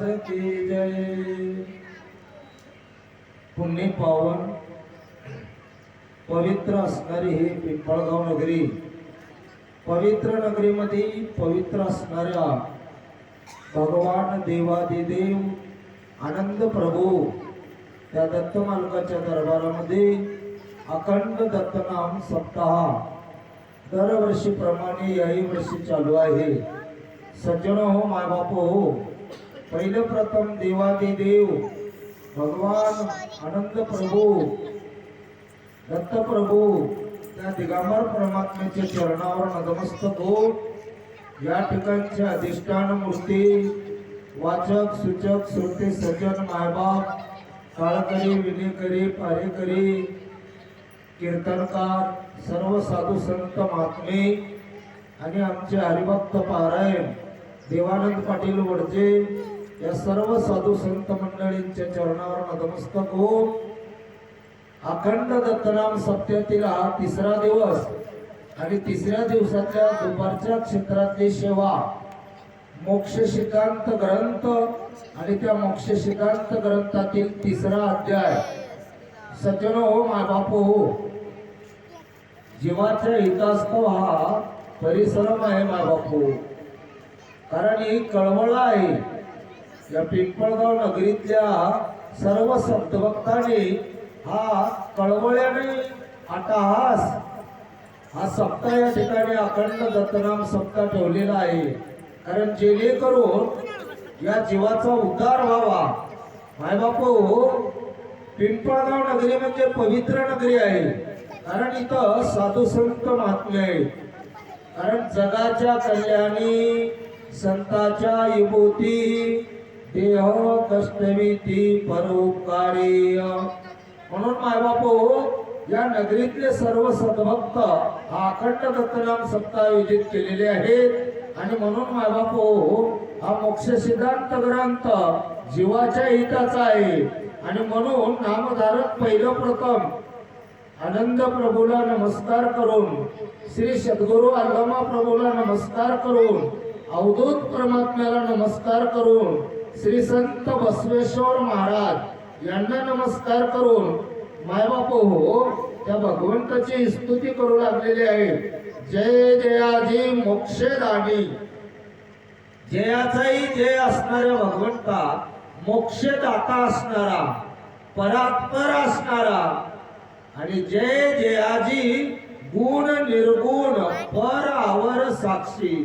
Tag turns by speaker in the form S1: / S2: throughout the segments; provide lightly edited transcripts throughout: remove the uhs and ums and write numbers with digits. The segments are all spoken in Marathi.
S1: महाराज की जय. पुण्य पावन पवित्र असणारी ही पिंपळगाव नगरी, पवित्र नगरीमध्ये पवित्र असणाऱ्या भगवान देवादिदेव आनंद प्रभू त्या दत्त मालकाच्या दरबारामध्ये अखंड दत्तनाम सप्ताह दरवर्षीप्रमाणे याही वर्षी चालू आहे. सज्जन हो, मायबाप हो, पहिले प्रथम देवादिदेव भगवान आनंद प्रभू दत्त प्रभू त्या दिगंबर परमात्म्याच्या चरणावर नतमस्तक हो. या ठिकाणचे अधिष्ठान मूर्ती, वाचक सूचक श्रोते सज्जन मायबाप, काळकरी विनेकरी पारेकरी कीर्तनकार सर्व साधू संत महात्मे आणि आमचे हरिभक्त पारायण देवानंद पाटील वडजे या सर्व साधू संत मंडळींच्या चरणावर नतमस्तक हो. अखंड दत्तनाम सप्त्यातील हा तिसरा दिवस आणि तिसऱ्या दिवसाच्या दुपारच्या क्षेत्रातली सेवा, मोक्ष सिद्धांत ग्रंथ आणि त्या मोक्ष सिद्धांत ग्रंथातील तिसरा अध्याय. सज्जन हो, मायबाप हो, जीवाच्या हितास्तव हा परिश्रम आहे मायबाप हो. कारण ही कळवळ आहे. या पिंपळगाव नगरीतल्या सर्व सद्भक्तांनी हा कळवळ्याने अट्टहास हा सप्ताह या ठिकाणी अखंड दत्तनाम सप्ताह ठेवलेला आहे. कारण जेणेकरून या जीवाचा उद्धार व्हावा. मायबाप हो, पिंपळगाव नगरी म्हणजे पवित्र नगरी आहे. कारण इथं साधू संत महात्मे आहेत. कारण जगाच्या कल्याणी संताच्या विभूती देह कष्टविती परोपकारी. म्हणून मायबाप हो, या नगरीतले सर्व सद्भक्त हा अखंड दत्तनाम सप्ताह आयोजित केलेले आहेत. आणि म्हणून मायबाप हो, हा मोक्ष सिद्धांत ग्रंथ जीवाच्या हिताचा आहे. आणि म्हणून नामधारक पहिलं प्रथम आनंद प्रभूला नमस्कार करून, श्री सद्गुरु अल्लामा प्रभूला नमस्कार करून, अवधूत परमात्म्याला नमस्कार करून, श्री संत बसवेश्वर महाराज यांना नमस्कार करून मायबाप हो, त्या भगवंताची स्तुती करू लागलेली आहे. जय जयाजी मोक्षदानी. जयाचाही जय असणाऱ्या भगवंता, मोक्षदाता असणारा, परात्पर असणारा आणि जय जयाजी गुण निर्गुण पर आवर साक्षी.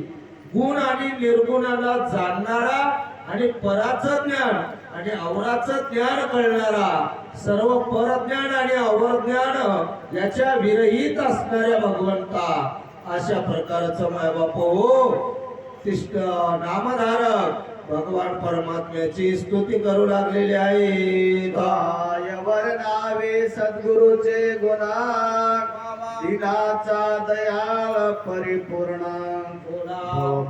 S1: गुण आणि निर्गुणाला जाणणारा आणि पराचं ज्ञान आणि अवराचं ज्ञान कळणारा, सर्व परज्ञान आणि अवरज्ञान याच्या विरहित असणाऱ्या भगवंता, अशा प्रकारचं मायबाप हो, तिष्ठ नामधारक भगवान परमात्म्याची स्तुती करू लागलेली आहे.
S2: काय वर्णावे सद्गुरुचे गुणा, दिनाचा दयाळ परिपूर्ण,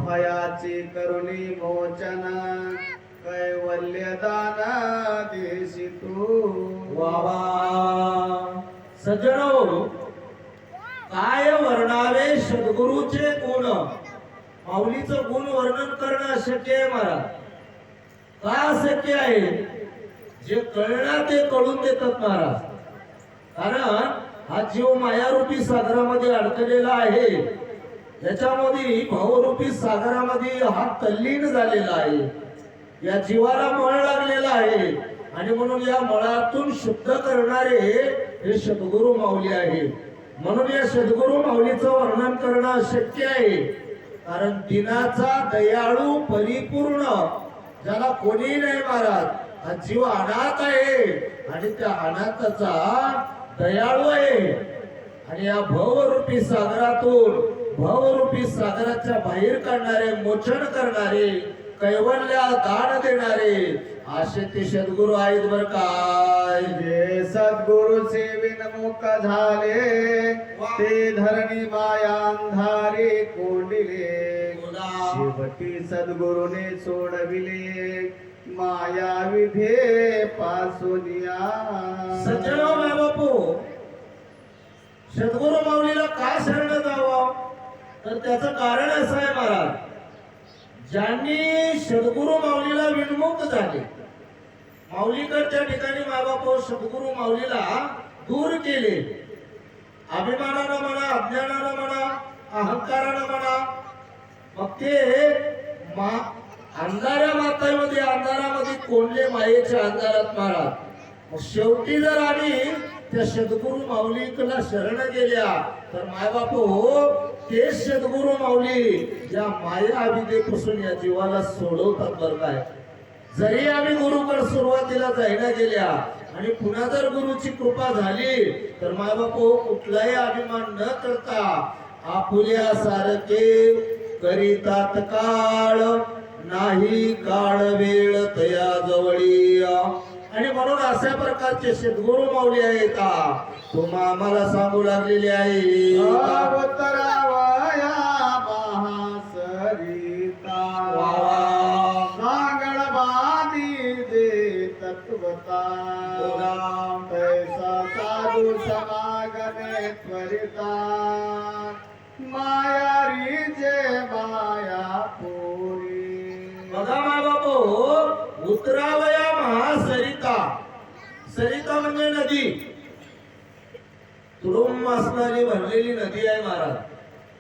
S2: भयाची करुणी मोचन, कैवल्य दाना देशी तू.
S1: वावा सज्जनो, काय वर्णावे सद्गुरूचे गुण. माऊलीचं गुण वर्णन करणं अशक्य आहे महाराज. का अशक्य आहे? जे कळणार ते कळून देतात महाराज. कारण हा जीव मायारूपी सागरामध्ये अडकलेला आहे. याच्यामध्ये भावरूपी सागरामध्ये हा तल्लीन झालेला आहे. या जीवाला मळ लागलेला आहे आणि म्हणून या मळातून शुद्ध करणारे हे सद्गुरु माऊली आहे. म्हणून या सद्गुरु माऊलीचं वर्णन करणं अशक्य आहे. कारण दिनाचा दयाळू परिपूर्ण, ज्याला कोणी नाही महाराज, हा जीव अनाथ आहे आणि त्या अनाथाचा दयाळू आहे. आणि या भवरूपी सागरातून, भवरूपी सागराच्या बाहेर काढणारे, मोचन करणारे, कैवल्या दान देणारे असे ते सद्गुरु आहेत बर काय.
S2: जे सद्गुरु सेविनमुख झाले, ते धरणी माया अंधारी कोंडिले, शेवटी सद्गुरुने सोडविले माया विधे पासूनिया.
S1: सज्जनो बापू, सद्गुरु माऊलीला का शरण जावं, तर त्याचं कारण असं आहे महाराज. ज्यांनी सद्गुरु माऊलीला विनमुख झाले, माऊलीकडच्या ठिकाणी मायबाप सद्गुरु माऊलीला दूर केले, अभिमानानं म्हणा, अज्ञानानं म्हणा, अहंकारानं म्हणा, मग ते अंधाऱ्या मातामध्ये अंधारामध्ये कोंडले मायेच्या अंधारात महाराज. मग शेवटी जर आम्ही त्या सद्गुरु माऊलीला शरण गेल्या तर मायबाप हो ते सद्गुरु माऊली या माया अविद्येपासून या जीवाला सोडवतात. बरं काय, जरी आम्ही गुरुकडे सुरुवातीला जायला गेल्या आणि पुन्हा जर गुरुची कृपा झाली तर मायबाप हो कुठलाही अभिमान न करता आपुल्या सारखे करीतात काळ, नाही काळ वेळ तया जवळी. आणि म्हणून अशा प्रकारचे सद्गुरु माऊली आहेत तुम्हा आम्हाला सांगू लागलेले आहे.
S2: अवतरावया महासरिता सांगण बादी दे तत्वता तैसा साधू समागमे त्वरिता माया रिजे माया पुरी.
S1: बघा मायबापो, उतरावया महासरिता. सरिता म्हणजे नदी, तुडुंब असणारी भरलेली नदी आहे महाराज.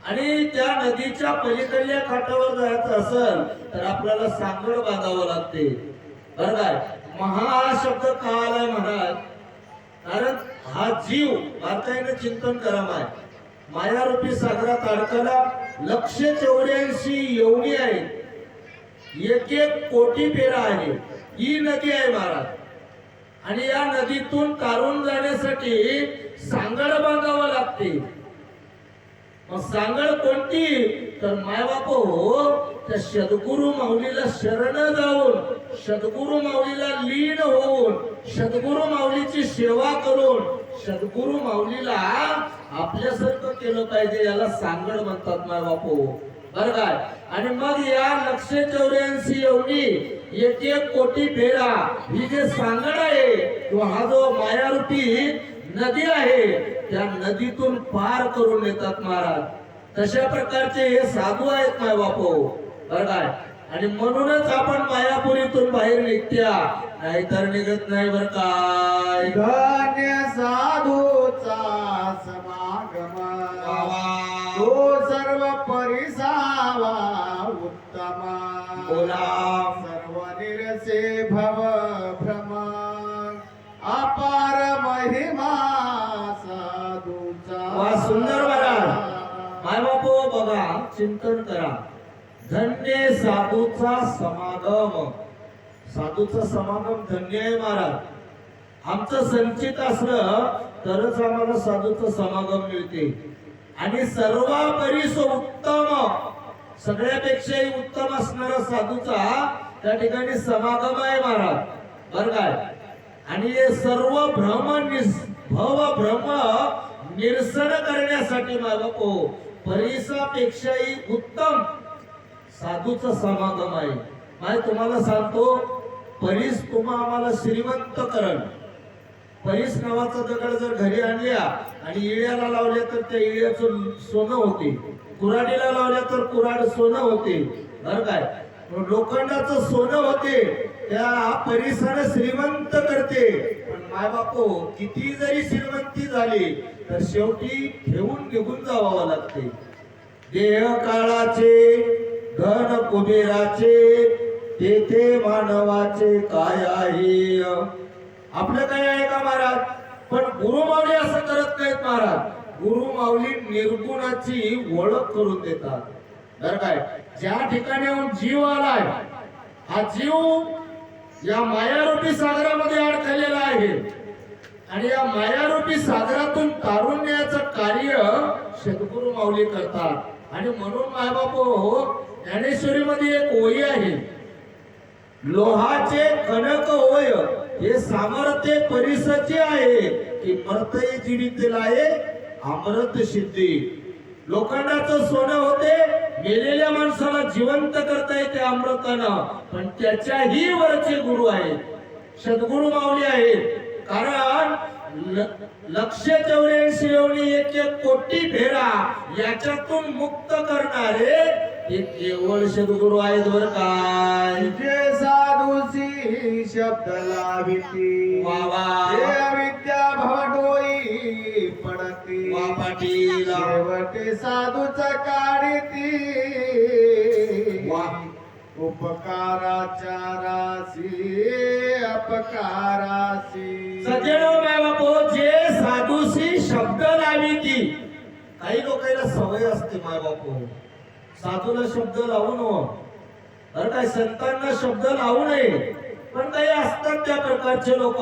S1: आणि त्या नदीच्या पलीकडल्या काठावर जायचं असेल तर आपल्याला सांगड बांधावं लागते. बरं काय, महा शब्द का आलाय महाराज, कारण हा जीव बारकाईने चिंतन करावं आहे. मायारूपी सागरात अडकला 184 योनी आहे, 1 कोटी पेरा आहे, ही नदी आहे महाराज. आणि या नदीतून तारून जाण्यासाठी सांगड बांधावं लागते. मग सांगड कोणती तर मायबाप हो त्या सद्गुरु माऊलीला शरण जाऊन, सद्गुरु माऊलीला लीन होऊन, सद्गुरु माऊलीची सेवा करून सद्गुरु माऊलीला आपल्यासारखं केलं पाहिजे, याला सांगड म्हणतात मायबाप हो. बरं काय, आणि मग या 184 योनी 1 कोटी फेरा ही जे सांगड आहे किंवा हा जो मायारूपी नदी आहे त्या नदीतून पार करून येतात महाराज. तशा प्रकारचे हे साधू आहेत मायबाप हो. बरं काय, आणि म्हणूनच आपण मायापुरीतून बाहेर निघत्या, नाहीतर निघत नाही. बरं काय,
S2: धन्य साधूचा समागम तो सर्व परिसावा उत्तम.
S1: बोला.
S2: सर्व निरसे भव भ्रम अपार महिमा साधूचा.
S1: वा, सुंदर महाराज. मायबाप हो बघा, चिंतन करा. धन्य साधूचा समागम, साधूचा समागम धन्य आहे महाराज. आमचं संचित असलं तरच आम्हाला साधूचं समागम मिळते. आणि सर्वापरीस उत्तम, सगळ्यापेक्षाही उत्तम असणारा साधूचा त्या ठिकाणी समागम आहे महाराज. बरं काय, आणि हे सर्व भ्रम भ्रम निरसन करण्यासाठी मायबाप हो परीसापेक्षाही उत्तम साधूचा समागम आहे. माय तुम्हाला सांगतो, परीस तुम्हा आम्हाला श्रीमंत करण. परीस नावाचा दगड जर घरी आणल्या आणि इळ्याला लावल्या तर त्या इळ्याचं सोनं होते, कुऱ्हाडीला लावल्या तर कुऱ्हाड सोनं होते. बरं काय, लोखंडाचं सोनं होते, त्या परिसराला श्रीमंत करते. पण मायबापो किती जरी श्रीमंती झाली तर शेवटी ठेवून निघून जावं लागते. देह काळाचे धन कुबेराचे तेथे मानवाचे काय आहे. आपलं काय आहे का महाराज, पण गुरु माऊली असं करत नाहीत महाराज. गुरु माऊली निर्गुणाची ओळख करून देतात. बरं काय, ज्या ठिकाणी जीव आलाय, हा जीव या मायारूपी सागरामध्ये अडकलेला आहे आणि या मायारूपी सागरातून तारुण्याचं कार्य सद्गुरु माऊली करतात. आणि म्हणून मायबाप हो ज्ञानेश्वरीमध्ये एक ओळी आहे, लोहाचे कणक होय हे सामर्थ्य परिसचे आहे की मर्तय जीवित लाये अमृत सिद्धी. लोखंडाचं सोनं होते, मेलेल्या माणसाला जिवंत करता येते अमृतानं, पण त्याच्याही वरचे गुरु आहेत, सद्गुरु माऊली आहेत. कारण 184 योनी 1 कोटी फेरा याच्यातून मुक्त करणारे ते केवळ सद्गुरू आहेत बर काय.
S2: जे साधूसी शब्द लाविती
S1: वा वा.
S2: ते अविद्या भवडोई पडती
S1: वा पाटील.
S2: शेवटे साधूच काढती
S1: वा.
S2: उपकाराच्या राशी अपकाराशी.
S1: सज्जनो माय बापो, जे साधूशी शब्द लाविती. काही लोकांना सवय असते माय बापो, साधूला शब्द लावू नको, तर काय संतांना शब्द लावू नये. पण काही असतात त्या प्रकारचे लोक,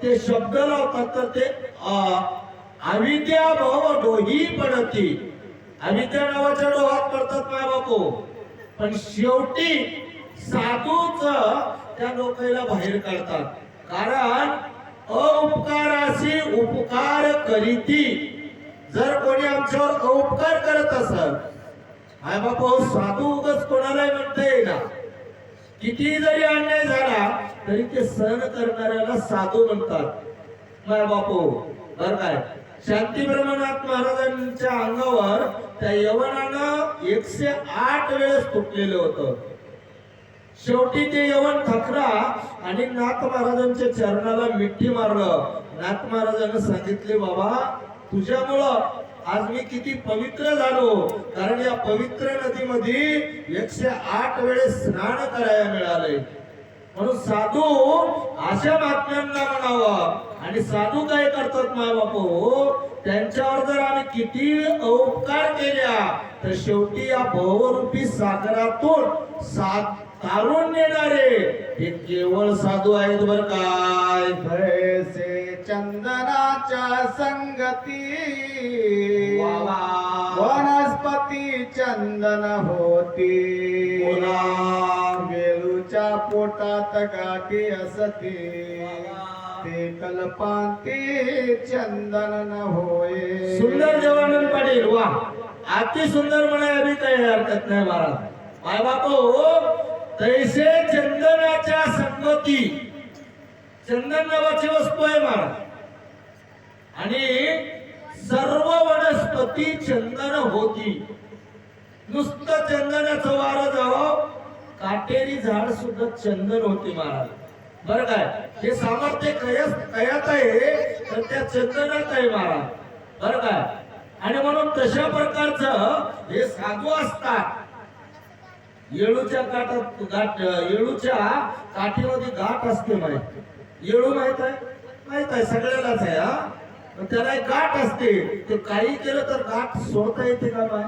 S1: ते शब्द लावतात तर ते अविद्या भाव डोही पडती, अविद्या नावाच्या डोहात पडतात माय बापो. पण शेवटी साधूच त्या लोकांना बाहेर काढतात. कारण उपकाराशी उपकार करीती. जर कोणी आमच्यावर उपकार करत असेल, हाय बापू, साधू उगाच कोणाला म्हणता येईना. किती जरी अन्याय झाला तरी ते सहन करणाऱ्याला साधू म्हणतात माय बापू. बर काय, शांती ब्रह्मनाथ महाराजांच्या अंगावर त्या यवनानं 108 वेळेस तुटलेलं होतं. शेवटी ते यवन थकरा आणि नाथ महाराजांच्या चरणाला मिठी मारलं. नाथ महाराजांना सांगितले, बाबा तुझ्यामुळं आज मी किती पवित्र झालो, कारण या पवित्र नदीमध्ये 108 वेळेस स्नान करायला मिळाले. म्हणून साधू अशा महात्म्यांना म्हणावं. आणि साधू काय करतात माय बापू, त्यांच्यावर जर आम्ही किती उपकार केल्या तर शेवटी या भवरूपी सागरातून तारून नेणारे हे केवळ साधू आहेत बर काय.
S2: भैसे चंदनाच्या संगती
S1: वा वा.
S2: वनस्पती चंदन होती वेलूच्या पोटात गाठी असते ते कल्पांती चंदन न होय.
S1: सुंदर देवानंद पाटील, वा, अति सुंदर म्हणाय बी काही हरकत नाही महाराज. माय बापू, तैसे चंदनाच्या संगती, चंदन नावाची वस्तू आहे महाराज. आणि सर्व वनस्पती चंदन होती. नुसतं चंदनाचं वारं जावं, काटेरी झाड सुद्धा चंदन होती महाराज. बरं काय, हे सामर्थ्य कयात आहे तर त्या चंदनात आहे महाराज. बरं काय, आणि म्हणून तशा प्रकारचं हे साधू असतात. येळूच्या येळूच्या काठीमध्ये गाठ असते माहिती. येळू माहित आहे सगळ्यालाच आहे. हा, त्याला एक गाठ असते. ते काही केलं तर गाठ सोडता येते का माय,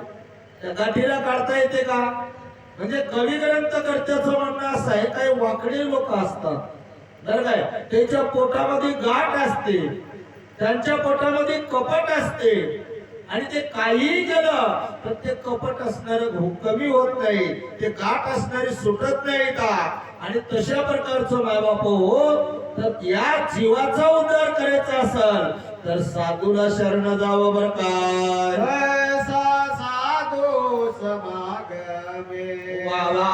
S1: त्या गाठीला काढता येते का. म्हणजे कवी ग्रंथकर्त्याचं म्हणणं असं आहे, काही वाकडे लोक असतात बरं काय, त्याच्या पोटामध्ये गाठ असते, त्यांच्या पोटामध्ये कपट असते. आणि ते काही केलं तर ते कपट असणारं कमी होत नाही, ते गाठ असणारे सुटत नाही का. आणि तशा प्रकारचं माय बापू हो, तर या जीवाचा उद्धार करायचा असेल तर साधूला शरण जावं बर काय.
S2: ऐसा साधू समागमे
S1: वा वा.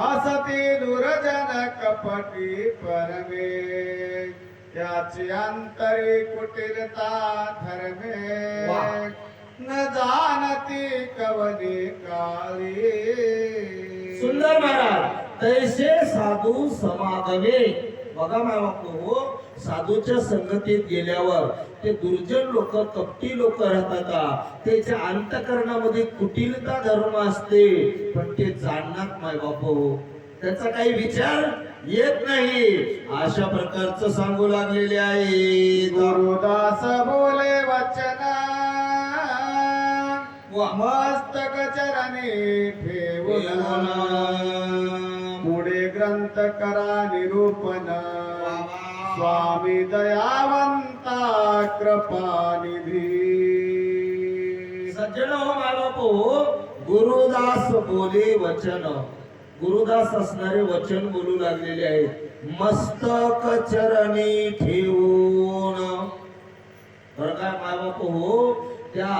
S2: असती दुर्जन कपटी परमे त्याची अंतरी कुटिलता धर्मे
S1: वा.
S2: न जाणती कवनी काळी.
S1: सुंदर महाराज, तैसे साधू समागमे. बघा माय बापू, साधूच्या संगतीत गेल्यावर ते दुर्जन लोक, कपटी लोक राहतात. त्याच्या अंतकरणामध्ये कुटिलता धर्म असते, पण ते जाणणार माय बापू, त्याचा काही विचार येत नाही. अशा प्रकारचं सांगू लागलेले आहे.
S2: गुरुदास बोले वचन
S1: वा.
S2: मस्तक चरणी ठेवून पुढे ग्रंथ करा निरूपण. स्वामी दयावंता कृपानिधी.
S1: सज्जन हो माय बापू, गुरुदास बोले वचन, गुरुदास असणारे वचन बोलू लागलेले आहेत. मस्तक चरणी ठेवून. बरं काय माय बापू हो, त्या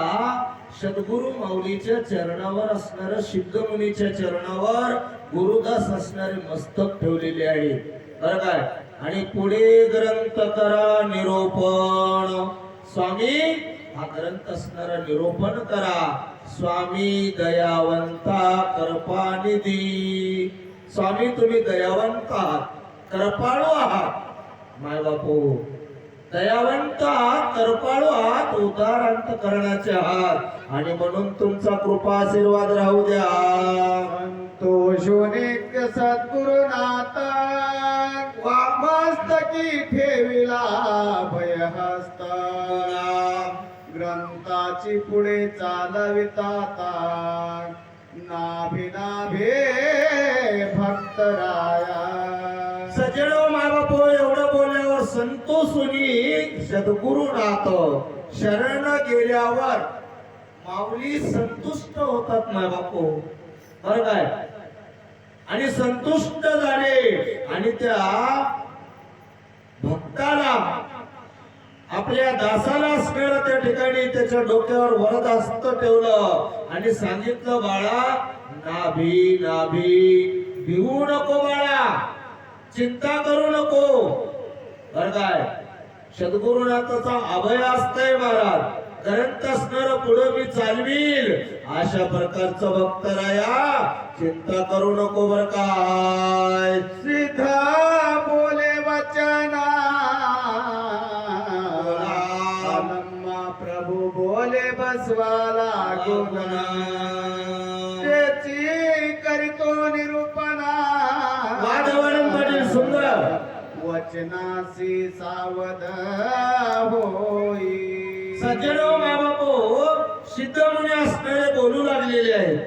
S1: सद्गुरु माऊलीच्या चरणावर असणाऱ्या सिद्ध मुनीच्या चरणावर गुरुदास असणारे मस्तक ठेवलेले आहे. बरं काय, आणि पुढे ग्रंथ करा निरूपण. स्वामी हा ग्रंथ असणारा निरूपण करा. स्वामी दयावंता कृपानिधी. स्वामी तुम्ही दयावंत आहात, कृपाळू आहात माय बापू. दयावंत आहात, कृपाळू आहात, उदार अंतकरणाचे आहात आणि म्हणून तुमचा कृपा आशीर्वाद राहू द्या.
S2: संतोषुनिक सद्गुरुनाथ मस्तकी ठेविला भयहस्त. ग्रंथाची पुढे चालविता नाभे नाभे भक्तराया.
S1: सजनो माय बापू एवढं बोलल्यावर संतोषुनी सद्गुरुनाथ शरण गेल्यावर माऊली संतुष्ट होतात माय बापू. बरं काय? आणि संतुष्ट झाले आणि त्या भक्ताला आपल्या दासाला असणारं त्या ठिकाणी त्याच्या डोक्यावर वरद हस्त ठेवलं आणि सांगितलं, बाळा नाभी नाभी भिवू नको बाळा, चिंता करू नको. बरं काय? सद्गुरुनाथाचा अभय असतंय महाराज. ग्रंथ असणार पुढे मी चालवील अशा प्रकारचं भक्त राया, चिंता करू नको. बर काय?
S2: सिद्ध बोले वचना प्रभु बोले बसवाला गुणा. त्याची करीतो निरूपणा
S1: वादवडंबडी सुंदर
S2: वचनासी सावध होई.
S1: सज्जनो माय बापू सिद्ध मुनी असणारे बोलू लागलेले आहेत.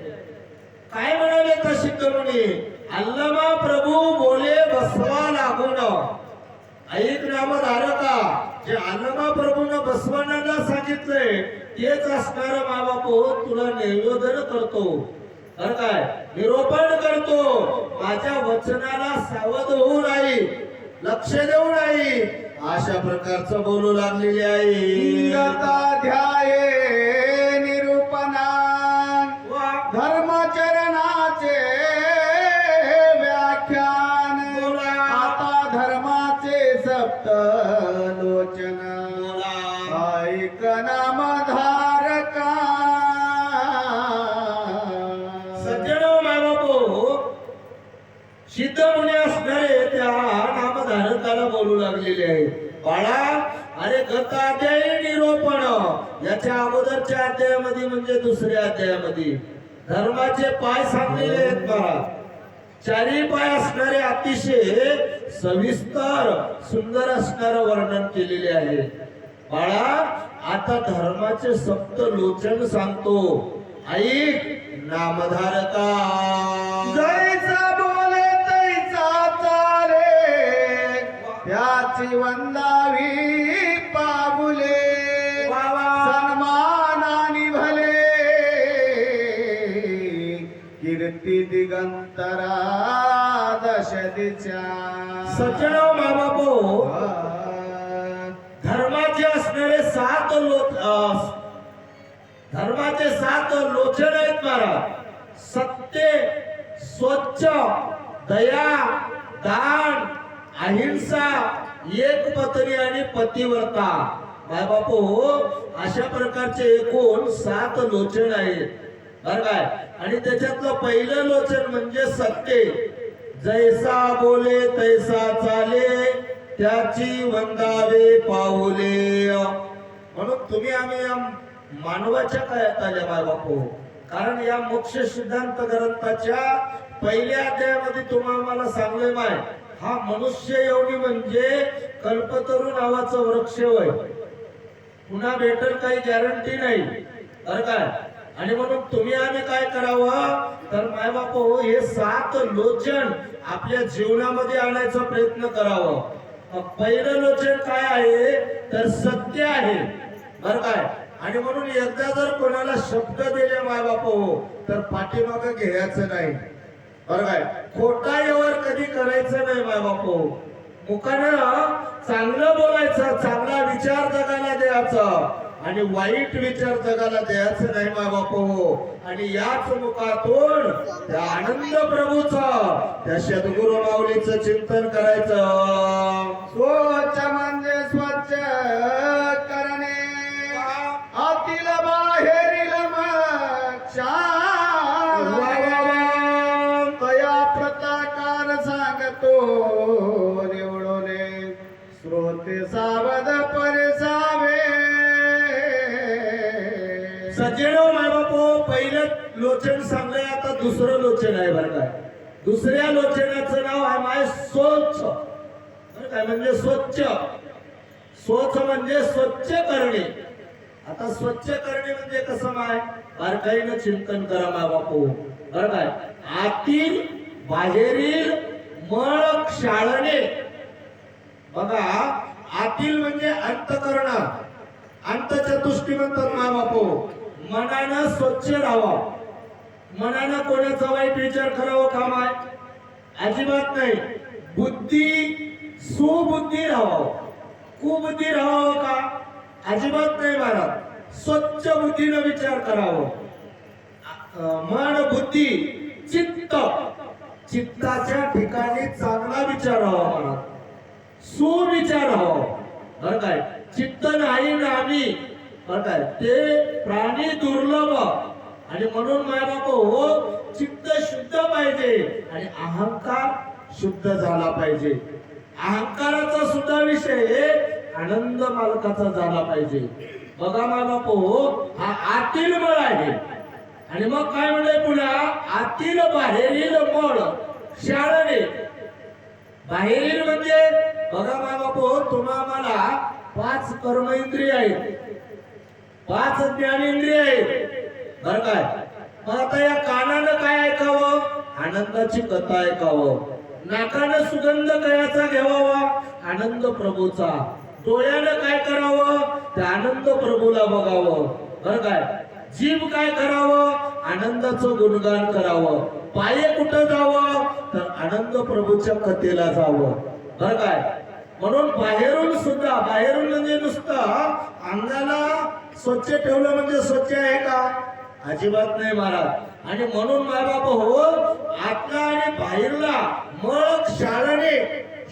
S1: काय म्हणाले तर सिद्ध मुनी? अल्लमा प्रभू बोले बसवा लागून. ऐक नामधारका, जे अल्लमा प्रभूनं बसवानाला सांगितलंय तेच असणार माय बापू तुला निवेदन करतो. बरं काय? निरोपण करतो. माझ्या वचनाला सावध होऊ नाही, लक्ष देऊ नाही अशा प्रकारचं बोलू लागलेले आहे.
S2: ध्याये निरूपणा धर्मचरणाचे व्याख्यान. आता धर्माचे सप्त लोचन ऐक नामधारका.
S1: सज्जनो माय बापू सिद्ध मुनी असणारे त्या नामधारकाला बोलू लागलेले आहेत. बाळा अरे गताध्यायी निरूपण याच्या अगोदरच्या अध्यायामध्ये म्हणजे दुसऱ्या अध्यायामध्ये धर्माचे पाय सांगलेले आहेत महाराज. चारी पाय असणारे अतिशय सविस्तर सुंदर असणारं वर्णन केलेले आहे. बाळा आता धर्माचे सप्त लोचन सांगतो, ऐक नामधारका.
S2: जैसा बोले तैसा चाले त्याची वंदावी पाबुले. सन्मानानी भले कीर्ती दिगंतरा दश दिशा.
S1: सज्जनो माय बापू धर्माचे असणारे धर्माचे 7 लोचन आहेत महाराज. सत्य, स्वच्छ, दया, दान, अहिंसा, एकपत्नी आणि पतिव्रता. माय बापू अशा प्रकारचे एकूण 7 लोचन आहेत. बरं काय? आणि त्याच्यातलं पहिलं लोचन म्हणजे सत्य. जैसा बोले तैसा चाले त्याची वंदावे पाऊले. म्हणून तुम्ही आम्ही या मानवाच्या काळात आल्या माय बापू. कारण या मोक्ष सिद्धांत ग्रंथाच्या पहिल्या अध्यायामध्ये तुम्हाला सांगले माय हा मनुष्य योनी म्हणजे कल्पतरू नावाचं वृक्ष होय. पुन्हा भेटल काही गॅरंटी नाही. बरं काय? आणि म्हणून तुम्ही आम्ही काय करावं तर माय बापू हे 7 लोचन आपल्या जीवनामध्ये आणायचा प्रयत्न करावा. पहिलं लोचन काय आहे तर सत्य आहे. बरं काय? आणि म्हणून एकदा जर कोणाला शब्द दिले माय बापू तर पाठीमागं घ्यायचं नाही. बरं काय? खोटा व्यवहार कधी करायचं नाही माय बापू. मुखानं चांगलं बोलायचं, चांगला विचार जगाला द्यायचा आणि वाईट विचार जगाला द्यायचं नाही माय बापू. आणि याच मुखातून त्या आनंद प्रभूचं त्या सद्गुरु माऊलीचं चिंतन करायचं.
S2: स्वच्छ म्हणजे स्वच्छ करणे होते सावध परसावे.
S1: सज्जनो माय बापो, पहिलं लोचन सांगलंय, आता दुसरं लोचन आहे बरं काय. दुसऱ्या लोचनाचं नाव आहे माय स्वच्छ. बरं काय म्हणजे स्वच्छ. स्वच्छ म्हणजे स्वच्छ करणे. आता स्वच्छ करणे म्हणजे कसं माय, बारकाईनं चिंतन करा माय बापू. बरं काय, आतील बाहेरील मळ क्षाळणे. बघा, आतील म्हणजे अंतकरण, अंतचतुष्टी म्हणतात माय बापू. मनानं स्वच्छ राहावं. मनानं कोणाचा वाईट विचार करावं काम आहे अजिबात नाही. बुद्धी सुबुद्धी राहावं. कुबुद्धी राहावं का अजिबात नाही महाराज. स्वच्छ बुद्धीनं विचार करावं. मन बुद्धी चित्त, चित्ताच्या ठिकाणी चांगला विचार राहावा महाराज. सुविचार राहावा. बरं काय, चित्त नाही नामी. बरं काय, ते प्राणी दुर्लभ. आणि म्हणून माय बाप हो, चित्त शुद्ध पाहिजे आणि अहंकार शुद्ध झाला पाहिजे. अहंकाराचा सुद्धा विषय आनंद मालकाचा झाला पाहिजे. बघा माय बाप हो, हा आतील मळ आहे. आणि मग काय म्हणले पुन्हा, आतील बाहेरील मळ क्षाळणे. बाहेरील म्हणजे बघा माय बाप हो, तुम्हा मला 5 कर्मेंद्रिय आहेत, 5 ज्ञानेंद्रिय आहेत. बरं काय, मग आता या कानानं काय ऐकावं, आनंदाची कथा ऐकावं. नाकानं सुगंध कयाचा घ्यावा, आनंद प्रभूचा. डोळ्यानं काय करावं, ते आनंद प्रभूला बघावं. बरं काय, जीभ काय करावं, आनंदाचं गुणगान करावं. पाये कुठं जावं, तर आनंद प्रभूच्या कथेला जावं. बरं काय, म्हणून बाहेरून सुद्धा, बाहेरून म्हणजे नुसतं अंगाला स्वच्छ ठेवलं म्हणजे स्वच्छ आहे का, अजिबात नाही महाराज. आणि म्हणून माय बाप हो, आतला आणि बाहेरला मळ क्षाळणे,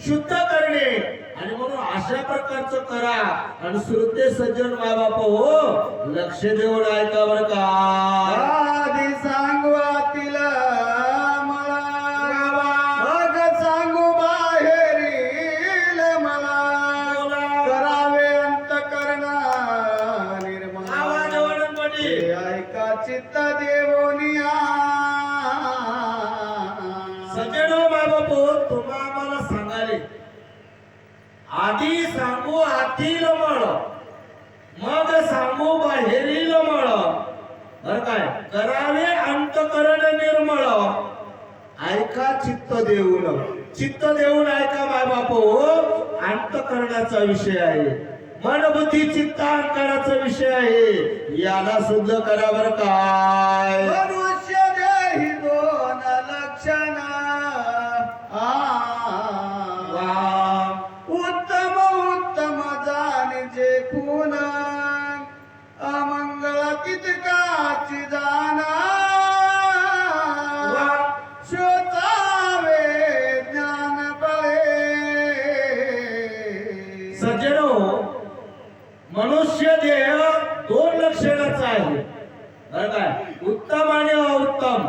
S1: शुद्ध करणे. आणि म्हणून अशा प्रकारचं करा. आणि श्रोते सज्जन माय बाप हो, लक्ष देऊन ऐका बरं का.
S2: आधी सांगू आतील मला, मग सांगू बाहेरील मला. करावे अंतकरण निर्मळ, हे ऐका चित्त देवोनिया.
S1: सज्जनो माय बाप, तुम्हा आम्हाला सांगाले, आधी सांगू आतील मळ, मग सांगू बाहेरील मळ. बर काय, करावे अंतकरण निर्मळ, ऐका चित्त देऊन. चित्त देऊन ऐका माय बाप हो, अंतकरणाचा विषय आहे. मन बुद्धी चित्त अहंकाराचा विषय आहे. याला शुद्ध करा बर काय.
S2: मनुष्य देही 2 लक्षण, उत्तम उत्तम जाणीचे खून, अमंगळ कितकाची जाणा. शोधावे ज्ञान बळे.
S1: सज्जनो, मनुष्य देह 2 लक्षणाचा आहे. बरं काय, उत्तम आणि अउत्तम.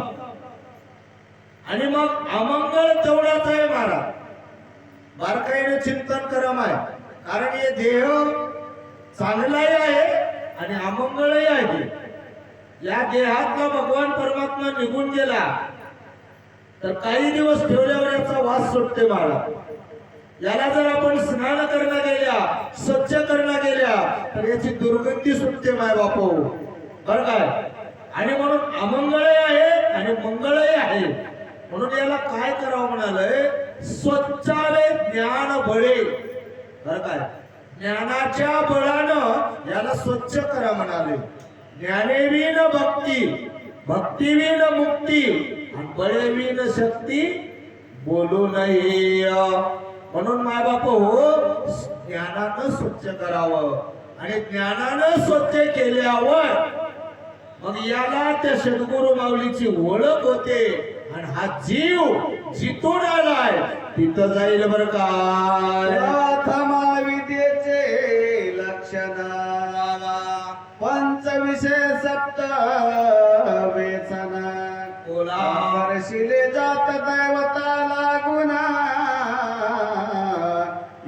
S1: आणि मग अमंगळ तेवढाच आहे महाराज. बारकाईने चिंतन करा माय. कारण हे देह चांगलाही आहे आणि अमंगळही आहे. या देहातला भगवान परमात्मा निघून गेला तर काही दिवस ठेवल्यावर याचा वास सुटते महाराज. याला जर आपण स्नान करणं गेल्या, स्वच्छ करणं गेल्या, तर याची दुर्गंधी सुटते माय बापू. बरं काय, आणि म्हणून अमंगळही आहे आणि मंगळही आहे. म्हणून याला काय करावं म्हणालंय, स्वच्छावे ज्ञान बळे. बरं काय, ज्ञानाच्या बळानं याला स्वच्छ करा म्हणाले. ज्ञानेवीन भक्ती, भक्तीवीन मुक्ती, आणि बळेवीन शक्ती बोलू नये. म्हणून माय बाप हो, ज्ञानानं स्वच्छ करावं. आणि ज्ञानानं स्वच्छ केल्यावर मग याला त्या सद्गुरु माऊलीची ओळख होते. आणि हा जीव जिथून आलाय तिथं जाईल बरं काय.
S2: प्रथमा विद्येचे लक्षण, पंचविषय सप्त वेचन. शिले जात दैवता लागून,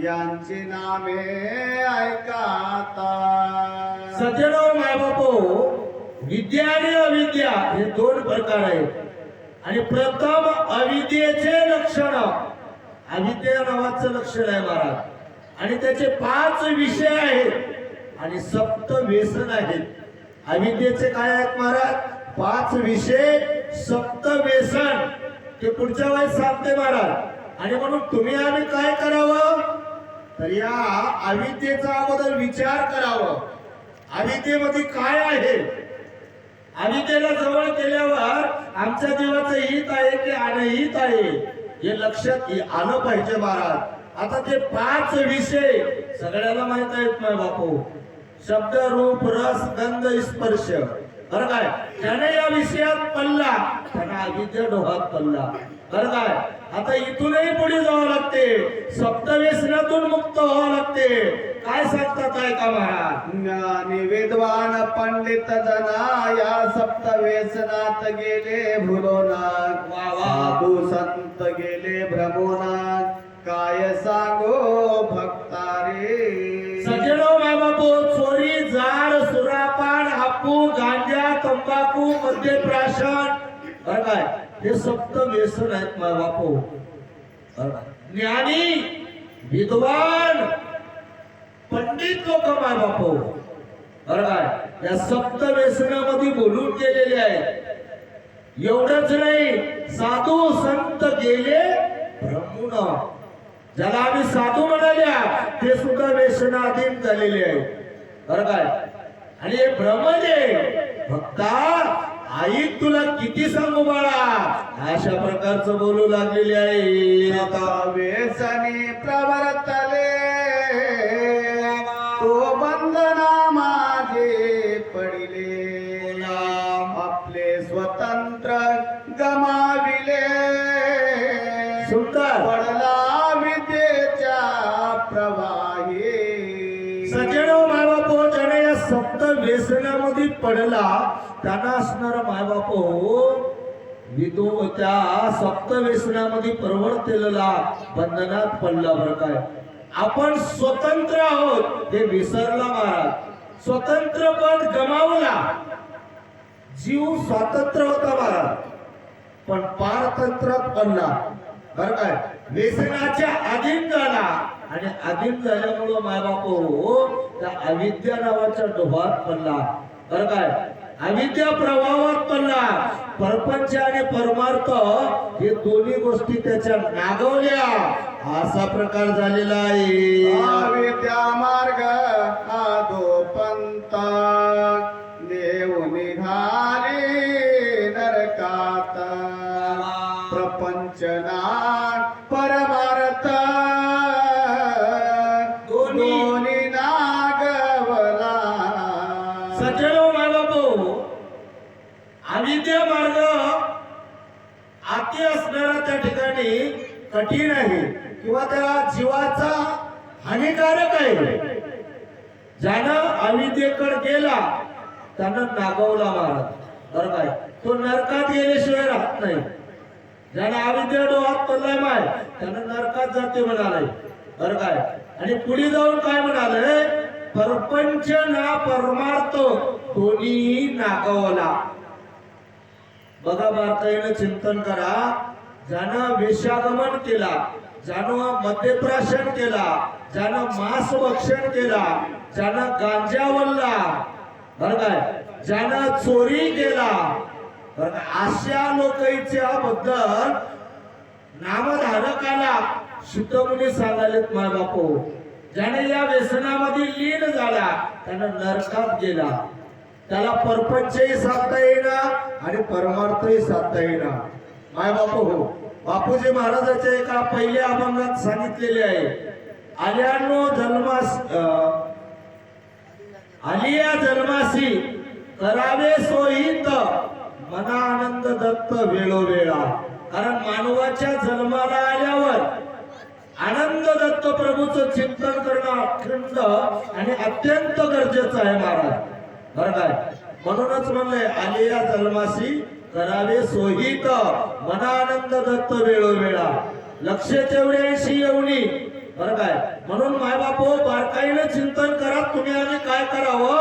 S2: यांची नामे ऐकाता.
S1: सज्जनो माय बापो, विद्या आणि अविद्या हे दोन प्रकार आहेत. आणि प्रथम अविद्येचे लक्षण, अविद्या नावाचं लक्षण आहे महाराज. आणि त्याचे 5 विषय आहेत आणि 7 व्यसन आहेत. अविद्येचे काय आहेत महाराज? 5 विषय, 7 व्यसन. ते पुढच्या वेळेस सांगते महाराज. आणि म्हणून तुम्ही आम्ही काय करावं, तर या अविद्येचा अगोदर विचार करावं. अविद्येमध्ये काय आहे? अविद्येला जवळ केल्यावर आमच्या जीवाचं हित आहे की अनहित आहे हे लक्षात आलं पाहिजे महाराज. आता ते 5 विषय सगळ्याला माहित आहेत माय बापू. शब्द, रूप, रस, गंध, स्पर्श. बरं काय? त्याने या विषयात पडला, त्यांना अविद्या डोहात पडला. बरं काय? आता इथूनही पुढे जावं लागते, सप्तव्यसनातून मुक्त व्हावं लागते. काय सांगतात ऐका महाराज.
S2: ज्ञानी विद्वान पंडित जना या सप्त व्यसनात गेले भुलोना.
S1: वा वा.
S2: साधू संत गेले भ्रमोना. काय सांगो भक्तारे.
S1: सज्जनो माय बापू, चोरी, जार, सुरापान, हापू, गांजा, तंबाखू, मद्यप्राशन. बरं काय? हे सप्त व्यसन आहेत माय बापू. ज्ञानी, विद्वान, पंडित लोक माय बापू. बरं काय? या सप्त व्यसनामध्ये बोलून गेलेले आहेत. एवढंच नाही, साधू संत गेले भ्रमून. ज्याला आम्ही साधू म्हणाल्या ते सुद्धा व्यसनाधीन झालेले आहेत. बरं काय? आणि हे भ्रमणे भक्ता, आई तुला किती सांगू बाळा, अशा प्रकारचं बोलू लागलेले आहे.
S2: आता व्यसनी प्रवर्तले तो बंधना माझे पडिले. आपले स्वतंत्र गमाविले.
S1: सुंदर.
S2: पडला विद्येच्या प्रवाही.
S1: सज्जनो मायबापो, ज्याने या सप्त व्यसनामध्ये पडला त्यांना असणारा मायबापो विदो त्या सप्त व्यसनामध्ये प्रवर्तलेला बंधनात पडला. बरं काय? आपण स्वतंत्र आहोत हे विसरला महाराज. स्वतंत्र पद गमावला. जीव स्वातंत्र्य होता महाराज, पण पारतंत्रात पडला. बरं काय? व्यसनाच्या अधीन झाला. आणि अधीन झाल्यामुळं मायबापो त्या अविद्या नावाच्या डोहात पडला. बरं काय? अविद्या प्रभावात पडला. परपंच आणि परमार्थ हे दोन्ही गोष्टी त्याच्या नागवल्या. असा प्रकार झालेला आहे.
S2: अविद्या मार्ग आदो पंथ देव निघाले नरकात. प्रपंचना परमार्थ दोन्ही नागवला.
S1: सज्जनो मायबापो, अविद्या मार्ग आती असणारा त्या ठिकाणी कठीण आहे किंवा त्या जीवाचा हानिकारक आहे. ज्यानं अविद्येकडे गेला त्यानं नागवला महाराज. बरं काय? तो नरकात गेल्याशिवाय राहत नाही. ज्यानं अविद्या डोहात पडलाय माय त्यानं नरकात जाते म्हणाले. बरं काय? आणि पुढे जाऊन काय म्हणाले? परपंच ना परमार्थ दोन्ही नागवला. बघा बारकाईनं चिंतन करा. ज्यानं वेश्यागमन केला, ज्यानं मद्यप्राशन केला, ज्यानं मांस भक्षण केला, ज्यानं गांजा वल्ला, बरं काय? ज्यानं चोरी केला, बरं काय? अशा लोकांच्या बद्दल नामधारकाला शुद्धमुनी सांगालेत माय बापू. ज्याने या व्यसनामध्ये लीन झाला त्यानं नरकात गेला. त्याला परपंचही साधता येईना आणि परमार्थही साधता येईना. माय बापू हो, बापूजी महाराजाच्या एका पहिल्या अभंगात सांगितलेले आहे. आल्यानो जन्मास आलिया जन्मासी करावे सोहित मना आनंद दत्त वेळोवेळा. कारण मानवाच्या जन्माला आल्यावर आनंद दत्त प्रभूचं चिंतन करणं अत्यंत आणि अत्यंत गरजेचं आहे महाराज. बरं काय? म्हणूनच म्हणलंय आलिया जन्मासी करावे सोहित मनानंद दत्त वेळोवेळा. लक्ष 84 येऊनी बरं काय, म्हणून मायबाप बारकाईनं चिंतन करा. तुम्ही आम्ही काय करावं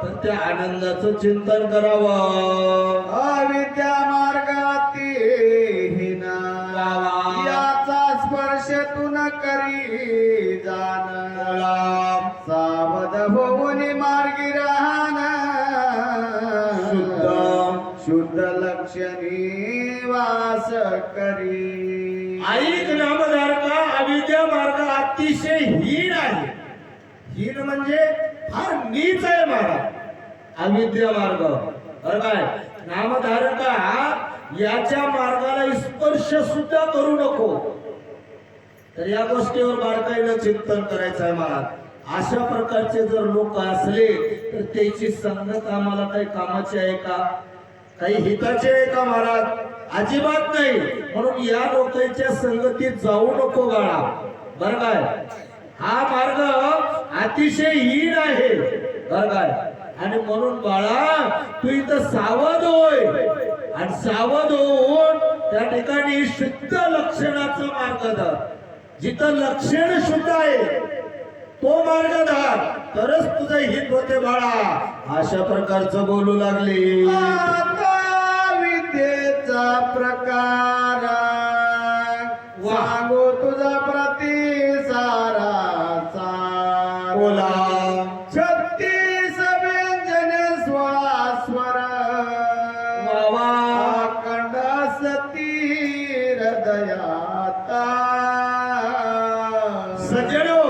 S1: तर त्या आनंदाचं चिंतन करावं.
S2: अविद्या मार्गाती हिना याचा स्पर्श तू न करी जाण. सावध होऊन मार्गी राहण. शुद्ध लक्षणी वास करी.
S1: ऐक नामधारका, अविद्या मार्ग अतिशय हीन आहे. हीन म्हणजे फार नीच आहे महाराज अविद्या मार्ग. बरं काय, नामधारका याच्या मार्गाला स्पर्श सुद्धा करू नको. तर या गोष्टीवर बारकाईनं चिंतन करायचं आहे महाराज. अशा प्रकारचे जर लोक असले तर त्याची संगत आम्हाला काही कामाची आहे का, काही हिताचे आहे का महाराज? अजिबात नाही. म्हणून या लोकांच्या संगतीत जाऊ नको बाळा. बरं काय, हा मार्ग अतिशय हीन आहे. बरं काय, आणि म्हणून बाळा तू इथं सावध होय. आणि सावध होऊन त्या ठिकाणी शुद्ध लक्षणाचा मार्ग धर. जिथं लक्षण शुद्ध आहे तो मार्ग धर, तरच तुझं हित होते बाळा. अशा प्रकारचं बोलू लागले.
S2: आता विद्येचा प्रकार सांगू तुझा प्रतिसाराचा.
S1: बोला.
S2: 36 व्यंजन 16 स्वर.
S1: वा.
S2: अखंड सती हृदयाता.
S1: सज्जनो,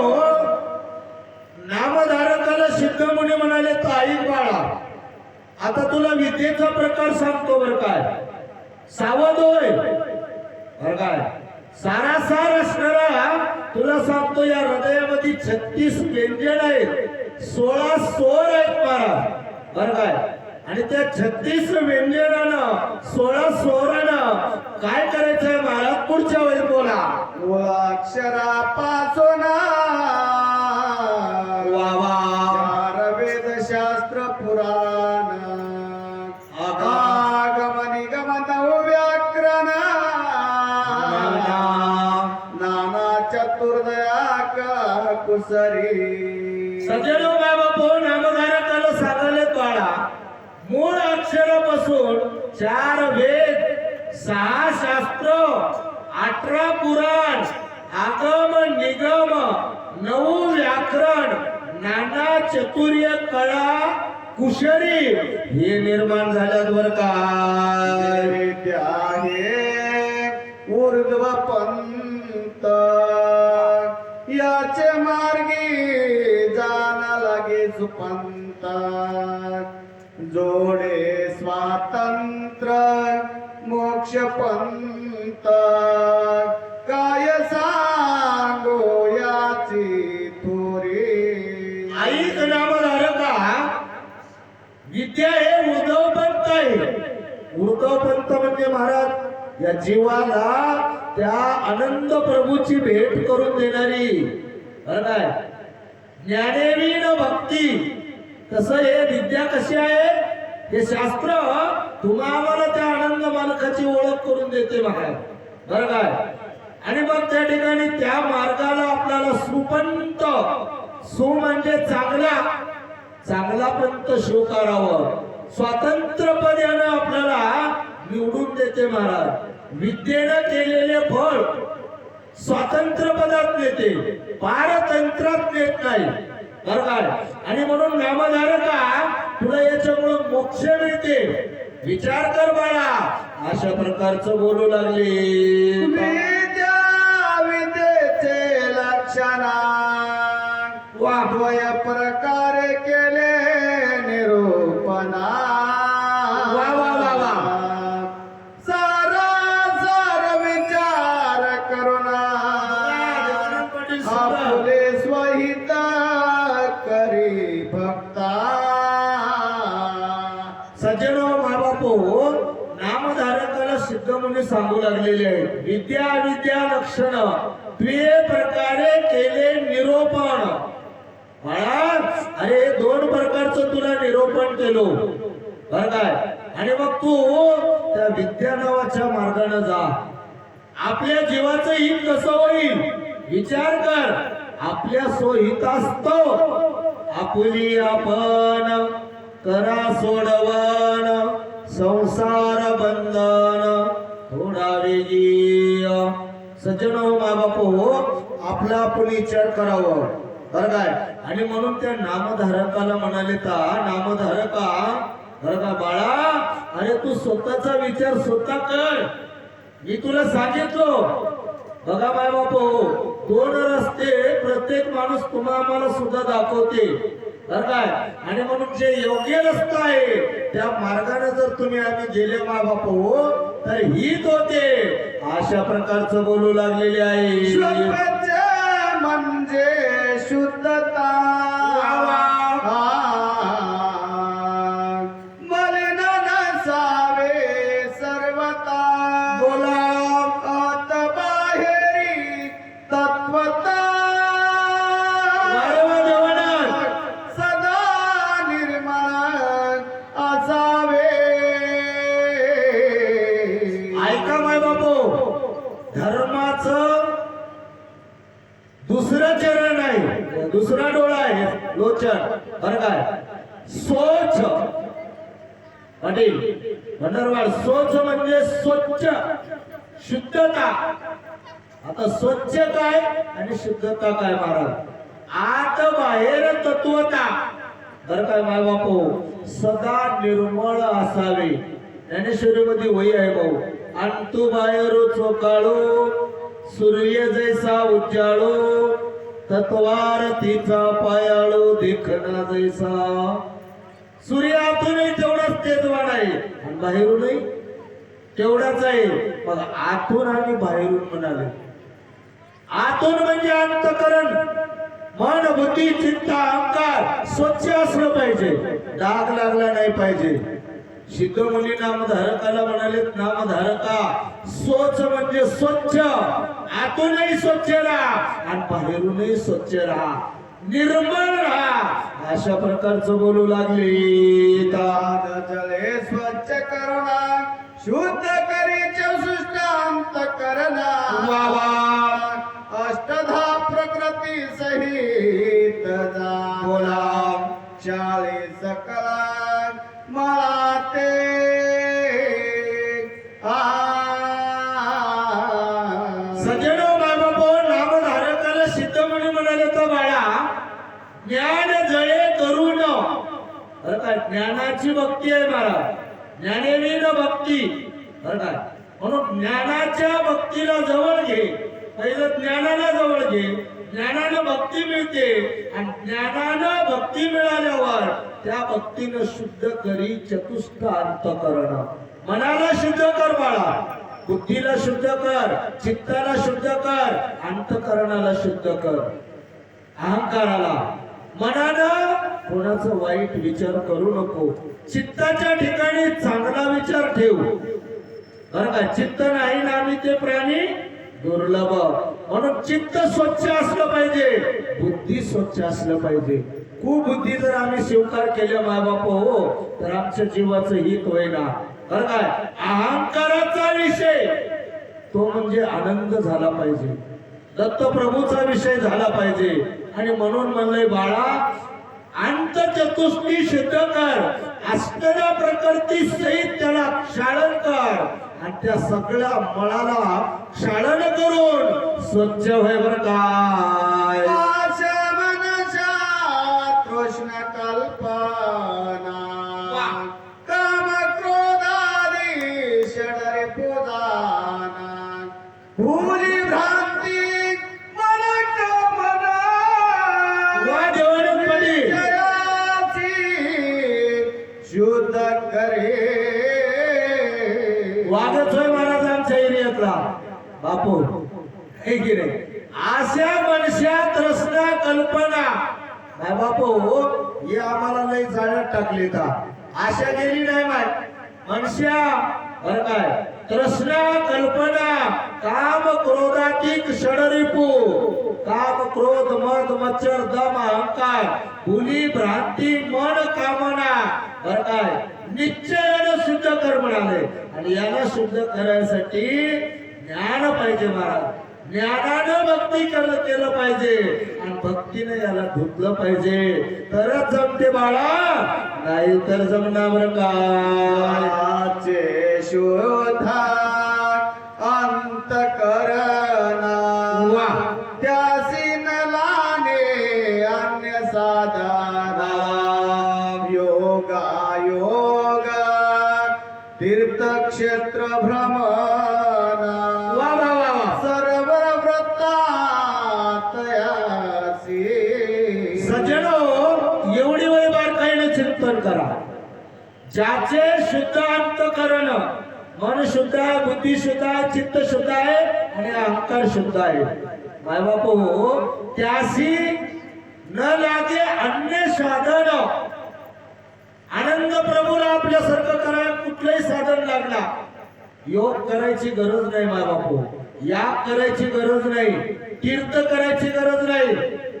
S1: नामधारकाला सिद्ध मुनी म्हणाले ताई बाळा, आता तुला विद्येचा प्रकार सांगतो. बरं काय, सावध होय. बरं काय, सारासार असणारा तुला सांगतो. या हृदयामध्ये 36 व्यंजन आहेत, 16 स्वर आहेत महाराज. बरं काय, आणि त्या 36 व्यंजनानं 16 स्वरानं काय करायचंय महाराज? पुढच्या वेळी बोला.
S2: मूळाक्षरापासून
S1: वा वा.
S2: 4 वेदशास्त्र पुराण. आगम निगम 9 व्याकरण. नाना चतुर्दयाक कुसरी.
S1: सज्जनो बाबा, नामधारकाला सांगायले बाळा, मूळ अक्षरापासून 4 वेद, 6 शास्त्र, 18 पुराण, आगम निगम, 9 व्याकरण, नाना चतुर्य कळा कुशरी हे निर्माण झाल्यात. बर काय,
S2: विद्या आहे ऊर्ध्व पंत. याचे मार्गी जाना लागे सुपंत. जोडे स्वातंत्र्य मोक्ष पंत. काय सांगो याची थोरी.
S1: ऐक नामधारका, विद्या हे उद्धव पंत आहे. उद्धव पंत म्हणजे महाराज या जीवाला त्या आनंद प्रभूची भेट करून देणारी. बरं काय, ज्ञानेवी न भक्ती. तसं हे विद्या कशी आहे, हे शास्त्र तुम्हाला त्या आनंद मालकाची ओळख करून देते महाराज. बरं काय, आणि मग त्या ठिकाणी त्या मार्गाला आपल्याला सुपंत, सु म्हणजे चांगला, चांगला पंत स्वीकारावं. स्वातंत्र्य पद यानं आपल्याला निवडून देते महाराज. विद्येनं केलेले फळ स्वातंत्र्य पदात नेते, पारतंत्रात नेत नाही. बरं काय, आणि म्हणून नामधारका तुला याच्यामुळे मोक्ष मिळते. विचार कर बाळा. अशा प्रकारचं बोलू लागले.
S2: विद्या विद्येचे लक्षण द्वय प्रकार केले निरूपणा.
S1: वा वा वा वा.
S2: सारा सार विचार करुणा. आपले स्वहित करी भक्ता.
S1: सज्जनो माबापो, नामधारकाला सिद्ध मुनी सांगू लागलेले आहेत. विद्या विद्या लक्षण द्वे प्रकारे केले निरोपण. बाळा, अरे 2 प्रकारचं तुला निरोपण केलो. बरं काय, आणि मग तू त्या विद्या नावाच्या मार्गाने जा. आपल्या जीवाचं हित कसं होईल विचार कर. आपल्या सोयीतास्तो आपुली आपण करा सोडवण संसार बंधन थोडा वेगी सज्जनो मा बापू आपला आपण विचार करावं बरं काय. आणि म्हणून त्या नामधारकाला म्हणाले ता नामधारका बरं का बाळा, अरे तू स्वतःचा विचार स्वतः कर. मी तुला सांगितलो बघा माय बापू, दोन रस्ते प्रत्येक माणूस तुम्हाला सुद्धा दाखवते बरं काय. आणि म्हणून जे योग्य रस्ता आहे त्या मार्गाने जर तुम्ही आम्ही गेले माय बापू तर हित होते. अशा प्रकारचं बोलू लागलेले आहे.
S2: स्वच्छ म्हणजे शुद्धता, मलिन नसावे सर्वता.
S1: बोला
S2: आत बाहेरी तत्वता, सदा निर्मळ असावे.
S1: ऐका माय बापू, धर्माचं दुसरं चरण आहे, दुसरा डोळा आहे लोचन बरं काय. सोच पाटील भंडारवाड, सोच म्हणजे स्वच्छ शुद्धता. आता स्वच्छ काय आणि शुद्धता काय महाराज. आत बाहेर तत्वता बरं काय माय बापू, सदा निर्मळ असावे. ज्ञानेश्वरीमध्ये वही आहे भाऊ. अंतु बाहेर चोकाळू सूर्य जैसा उज्जाळू तत्वारतीचा पायाळू देखना जैसा. सूर्य आतूनही तेवढाच तेजवान आहे आणि बाहेरूनही तेवढाच आहे. मग आतून आणि बाहेरून म्हणाले. आतून म्हणजे अंतकरण, मन बुद्धी चित्त अहंकार स्वच्छ असलं पाहिजे, डाग लागला नाही पाहिजे. सिद्ध मुनी नामधारकाला म्हणाले नामधारका सोच म्हणजे स्वच्छ, आतूनही स्वच्छ राहा आणि बाहेरूनही स्वच्छ राहा, निर्मळ राहा. अशा प्रकारचं बोलू लागले.
S2: जले स्वच्छ करुणा शुद्ध करी चौसष्ट अंत करना. अष्टधा प्रकृती सहित जा.
S1: बोला
S2: 40 कला मला ते
S1: सज्जनो बाबा नामधारकाला सिद्ध मुनी म्हणाले तर बाळा, ज्ञान जळे करून बरं काय. ज्ञानाची भक्ती आहे महाराज, ज्ञानेवीन भक्ती बरं काय. म्हणून ज्ञानाच्या भक्तीला जवळ घे. पहिलं ज्ञानाला जवळ घे, ज्ञानानं भक्ती मिळते आणि ज्ञानानं भक्ती मिळाल्यावर त्या भक्तीनं शुद्ध करी चतुष्ट अंतकरण. मनाला शुद्ध कर बाळा, बुद्धीला शुद्ध कर, चित्ताला शुद्ध कर, अंतकरणाला शुद्ध कर. अहंकाराला मनानं कोणाचा वाईट विचार करू नको. चित्ताच्या ठिकाणी चांगला विचार ठेव बरं का. चित्त नाही नामी ते प्राणी दुर्लभ. म्हणून चित्त स्वच्छ असलं पाहिजे, बुद्धी स्वच्छ असलं पाहिजे. कुबुद्धी जर आम्ही स्वीकार केल्या माय बाप हो तर आमच्या जीवाचं हित होईना बरं काय. अहंकाराचा विषय तो म्हणजे आनंद झाला पाहिजे, दत्तप्रभूचा विषय झाला पाहिजे. आणि म्हणून म्हणलंय बाळा, अंत चतुष्टी शुद्ध कर, अष्टधा प्रकृती सहित त्याला क्षालन कर आणि त्या सगळ्या मळाला क्षालन करून स्वच्छ होय बरं काय.
S2: कृष्ण कल्पना काम क्रोधादी षडरे प्रधाना. भूली भ्रांती मलक मना
S1: वा देवानंद पाटील.
S2: जयाची शुद्ध करे.
S1: वागच होय महाराज आमच्या एरियातला बापू हे की नाही. अशा मनुष्यात रचना कल्पना काय बापू हे आम्हाला लई जाळ्यात टाकले का. आशा गेली नाही माय मनुष्या बरं काय. तृष्णा कल्पना काम क्रोधातिक षडरिपू. काम क्रोध मद मच्छर दम अहंकार भूली भ्रांती मन कामना बरं काय निश्चयानं शुद्ध कर म्हणाले. आणि याला शुद्ध करायसाठी ज्ञान पाहिजे महाराज. ज्ञानानं भक्ती केलं पाहिजे आणि भक्तीने याला धुतलं पाहिजे तरच जमते बाळा, नाही तर जमणार काय.
S2: आचे शोधा अंत करना
S1: वा.
S2: त्यासी न लाने अन्य साधना योगा योगा तीर्थक्षेत्र भ्रमणा
S1: वा वा वा वा.
S2: सर्व वृत्तातयासी
S1: सज्जनो, एवढी वेळ बारकाईने चिंतन करा. ज्याचे शुद्ध अंतःकरण, मन शुद्ध आहे, बुद्धी शुद्ध आहे, चित्त शुद्ध आहे आणि अहंकार शुद्ध आहे, माय बापू, त्यासी न लागे अन्य साधन. आनंद प्रभूला आपल्यासारखं करायला कुठलंही साधन लागणार. योग करायची गरज नाही माय बापू, याग करायची गरज नाही, तीर्थ करायची गरज नाही,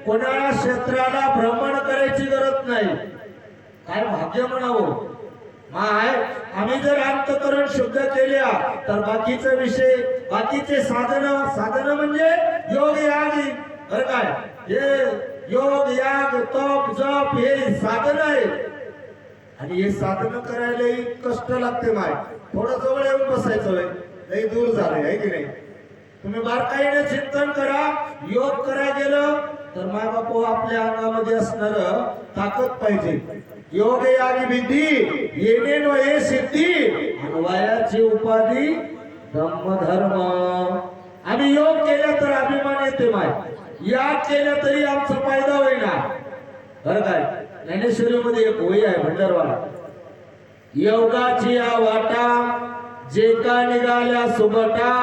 S1: कोणाला क्षेत्राला भ्रमण करायची गरज नाही. काय भाग्य म्हणावं माय. आम्ही जर अंतःकरण शुद्ध केल्या तर बाकीचे विषय, बाकीचे साधन म्हणजे योग याग, बरं काय, हे योग याग तप जप हे साधन आहे आणि हे साधन करायला कष्ट लागते माय. थोडं जवळ येऊन बसायचं आहे, लई दूर झालंय आहे की नाही. तुम्ही बारकाईने चिंतन करा. योग करा गेलं तर माय बापू आपल्या अंगामध्ये असणार ताकद पाहिजे. योग यागी विधी येणे नो ये सिद्धी अन्वयाची उपाधी धम्मधर्म. आम्ही योग केला तर अभिमान येते माय, याग केला तरी आमचा फायदा होईना, बरं काय. ज्ञानेश्वरी मध्ये एक ओळी आहे भंडारवाला. योगाची या वाटा जे का निघाल्या सुबटा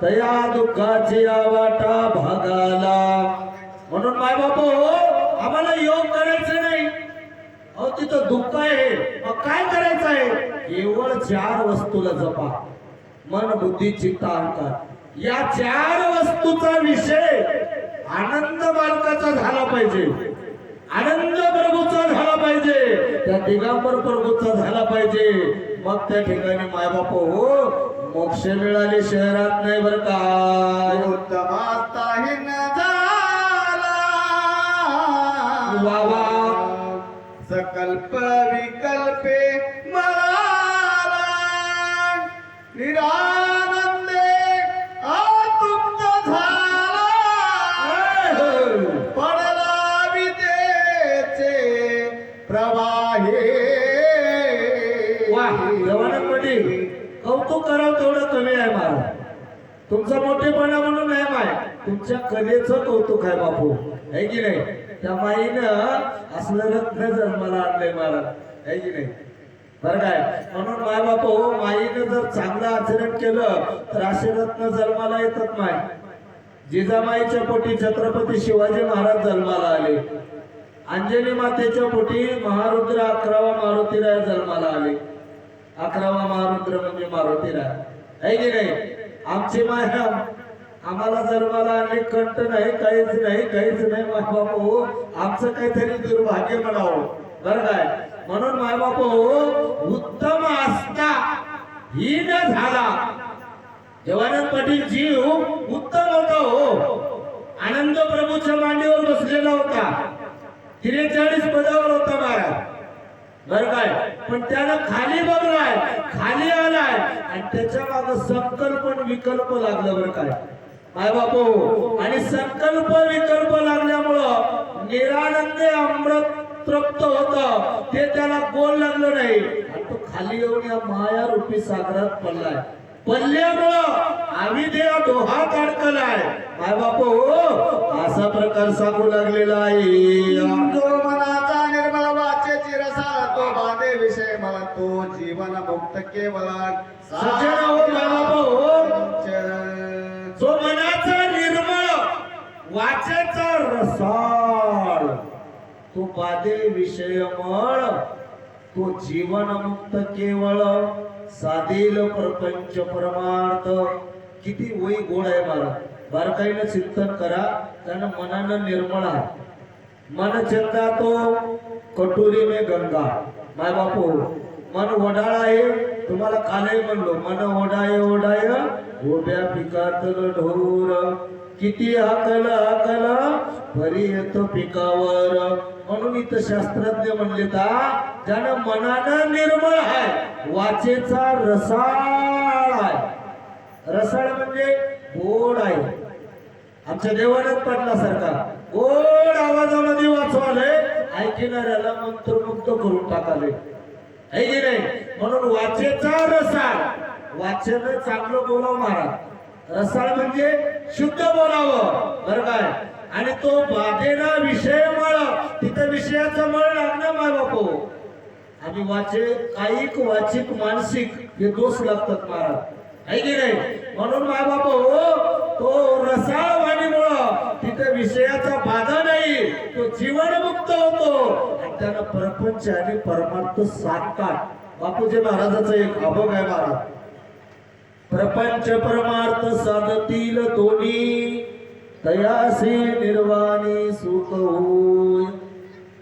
S1: तया दुःखाची या वाटा भागाला. म्हणून माय बापू आम्हाला योग करायचं नाही. अहो तिथं दुःख आहे, मग काय करायचं आहे. केवळ 4 वस्तूला जपा, मन बुद्धी चित्त अहंकार. या 4 वस्तूचा विषय आनंद बालकाचा झाला पाहिजे, आनंद प्रभूचा झाला पाहिजे, त्या दिगंबर प्रभूचा झाला पाहिजे. मग त्या ठिकाणी मायबापू हो मोक्ष मिळाले शहरात नाही बरं काय.
S2: उत्तमास्ताहीन झाला
S1: वा वा.
S2: सकल्प विकल्पे मराला निरानंदे आतुप्त झाला पडला विद्येचे प्रवाहे.
S1: वा जवानांमध्ये कौतुक करावं तेवढं कमी आहे महाराज. तुमचा मोठेपणा म्हणून नाही माय, तुमच्या कलेचं कौतुक आहे बापू, आहे की नाही. त्या माईनं असलं रत्न जन्माला आणलंय महाराज, आहे की नाही, बरं काय. म्हणून माय बापू माईनं जर चांगलं आचरण केलं तर असे रत्न जन्माला येतात माय. जिजामाईच्या पोटी छत्रपती शिवाजी महाराज जन्माला आले, अंजनी मातेच्या पोटी महारुद्र 11वा मारुतीराय जन्माला आले. 11वा महारुद्र म्हणजे मारुतीराय, आहे की नाही. आमची माया आम्हाला जन्माला आणली, कंठ नाही, काहीच नाही माय बापू. आमचं काहीतरी दुर्भाग्य म्हणावं, बरं काय. म्हणून माय बापू उत्तम असता ही न झाला. देवानंद पाटील जीव उत्तम होता हो. आनंद प्रभूच्या मांडीवर बसलेला होता, 43 पदावर होता महाराज, बरं काय. पण त्यानं खाली बघलाय, खाली आलाय आणि त्याच्या मागे संकल्प विकल्प लागलं, बरं काय माय बापू. आणि संकल्प विकल्प लागल्यामुळं निरानंदे अमृत तृप्त होत, ते त्याला गोल लागलं नाही आणि तो खाली येऊन या माया रूपी सागरात पडलाय. पडल्यामुळं आम्ही देव डोहात अडकलाय माय बापू. असा प्रकार सांगू लागलेला आहे.
S2: जो मनाचा निर्मळ वाचेची रसाळ तो बांधे विषय मला तो जीवन मुक्त केवळ
S1: सज्जन हो माय बापू, जो मनाचा निर्मळ वाचेचा रसाळ तो बाधे विषय मळ तो जीवन मुक्त केवळ साधेल प्रपंच परमार्थ. किती वही गोड आहे मला. बारकाईनं चिंतन करा, कारण मनानं निर्मळ आहे. मन चंदा तो कटोरी में गंगा. माय बापू मन वडाळ आहे, तुम्हाला कालही म्हणलो, मन ओढाय ओढाय उभ्या पिकातल ढोर, किती हाकल हाकल परी येतो पिकावर. म्हणून इथं शास्त्रज्ञ म्हणले ज्यानं मनानं निर्मळ आहे, वाचेचा रसाळ आहे. रसाळ म्हणजे गोड आहे. आमच्या देवानंद पाटलासारखा गोड आवाजामध्ये वाचवाले, ऐकणाऱ्याला मंत्रमुग्ध करून टाकाले, है की नाही. म्हणून वाचेचा रसाळ, वाचन चांगलं बोलावं महाराज. रसाळ म्हणजे शुद्ध बोलावं, बरं काय. आणि तो बाधेना विषय मळ, तिथं विषयाचं मळ लागणं माय बापू. आम्ही कायिक वाचिक मानसिक हे दोष लागतात महाराज, है की नाही. म्हणून माय बापू तो रसाळ वाणीमुळं तिथे विषयाचा बाधा नाही, तो जीवनमुक्त होतो आणि त्यानं प्रपंच आणि परमार्थ साधतात. बापूजी महाराजाचा एक अभंग आहे महाराज. प्रपंच परमार्थ साधतील दोन्ही, तयासी निर्वाणी सुख होय.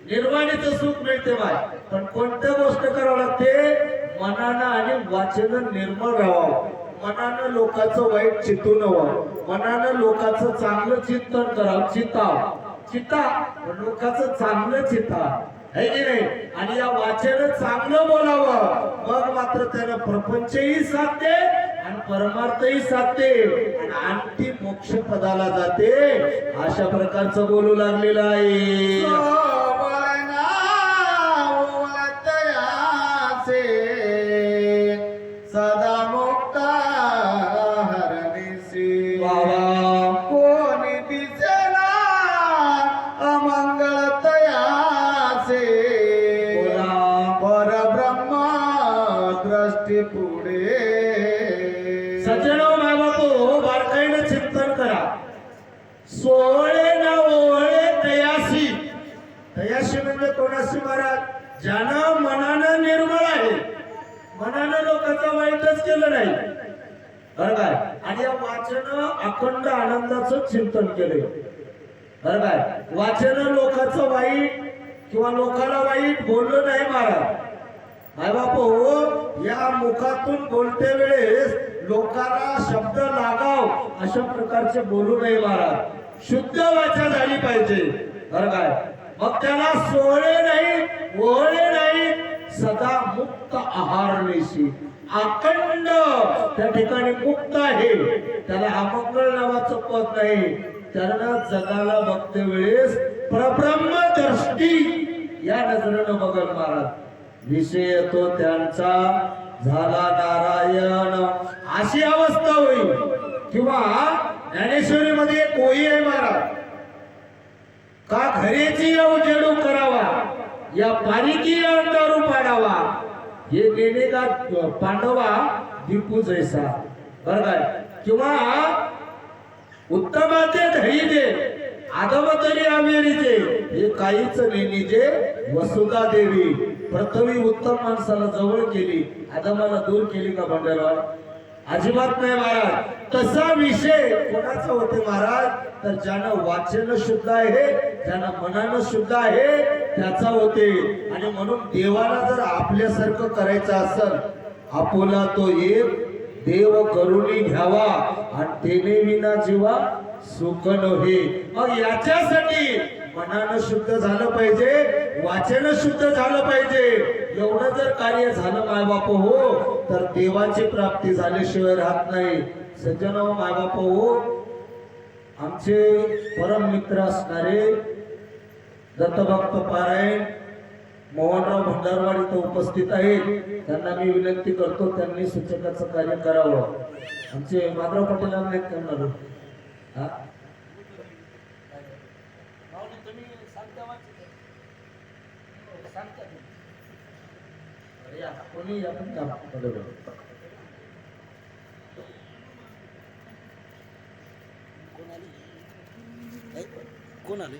S1: निर्वाणीचं सुख मिळते बाय, पण कोणत्या गोष्ट करावं लागते, मनानं आणि वाचन निर्मळ राहावं. मनानं लोकांचं वाईट चितू नवं, मनानं लोकांचं चांगलं चिंतन करावं. चिता लोकांचं चांगलं चिता, है की नाही. आणि या वाचन चांगलं बोलावं, मग मात्र त्यानं प्रपंचही साधते आणि परमार्थही साधते आणि अंतिम मोक्ष पदाला जाते. अशा प्रकारचं बोलू लागलेलं आहे.
S2: सदा मुक्त हरणीसी
S1: बाबा
S2: कोणी दिसेना अमंगल तयासे, परब्रह्म दृष्टी पुढे.
S1: सज्जनो माय बापू, बारकाईनं चिंतन करा. सोहळे ना ओहळे तयासी. तयासी म्हणजे कोणाशी महाराज, ज्यानं मनानं निर्मळ आहे, मनानं लोकांचं वाईटच केलं नाही, बरं काय. आणि या वाचन अखंड आनंदाचं चिंतन केले, बरं काय. वाचन लोकांचं वाईट किंवा लोकांना वाईट बोललं नाही महाराज. माय बापू, या मुखातून बोलते वेळेस लोकांना शब्द लागाव अशा प्रकारचे बोलू नये महाराज. शुद्ध वाचा झाली पाहिजे, बरं काय. मग त्याला सोहळे नाही ओहळे नाही, सदा मुक्त आहारनेशी, अखंड त्या ठिकाणी मुक्त आहे. त्याला अमंगळ नावाचं पद नाही. त्याला जगाला बघते वेळेस परब्रह्म दृष्टी या नजरेनं बघल महाराज. विषय तो त्यांचा झाला नारायण, अशी अवस्था होईल. किंवा ज्ञानेश्वरी मध्ये एक ओळी आहे महाराज, का घरेची उजेडू करावा, या पारिकी अंधारू पाडावा, हे देणे का पांडवा दीपू जैसा, बरं काय. किंवा उत्तमाचे धैर्य आदम तरी आमेरीचे, हे काहीच नेणीचे वसुधा देवी. प्रथमी उत्तम माणसाला जवळ केली, आदमाला दूर केली का भंडारवाड, अजिबात नाही महाराज. तसा विषय कोणाचा होते महाराज, तर ज्यानं वाचन शुद्ध आहे, ज्यानं मनानं शुद्ध आहे, त्याचा होते. आणि म्हणून देवाला जर आपल्यासारखं करायचं असेल, आपुला तो एक देव करुणी घ्यावा आणि तेने विना जीवा सुख नव्हे. मग याच्यासाठी मनानं शुद्ध झालं पाहिजे, वाचन शुद्ध झालं पाहिजे. एवढं जर कार्य झालं मायबाप हो, तर देवाची प्राप्ती झाल्याशिवाय राहत नाही. सज्जन मायबाप हो, आमचे परम मित्र असणारे दत्तभक्त पारायण मोहनराव भंडारवाड इथं उपस्थित आहेत. त्यांना मी विनंती करतो, त्यांनी सूचकाचं कार्य करावं. आमचे माधव पाटील नाहीत करणार. कोणी कोण आले?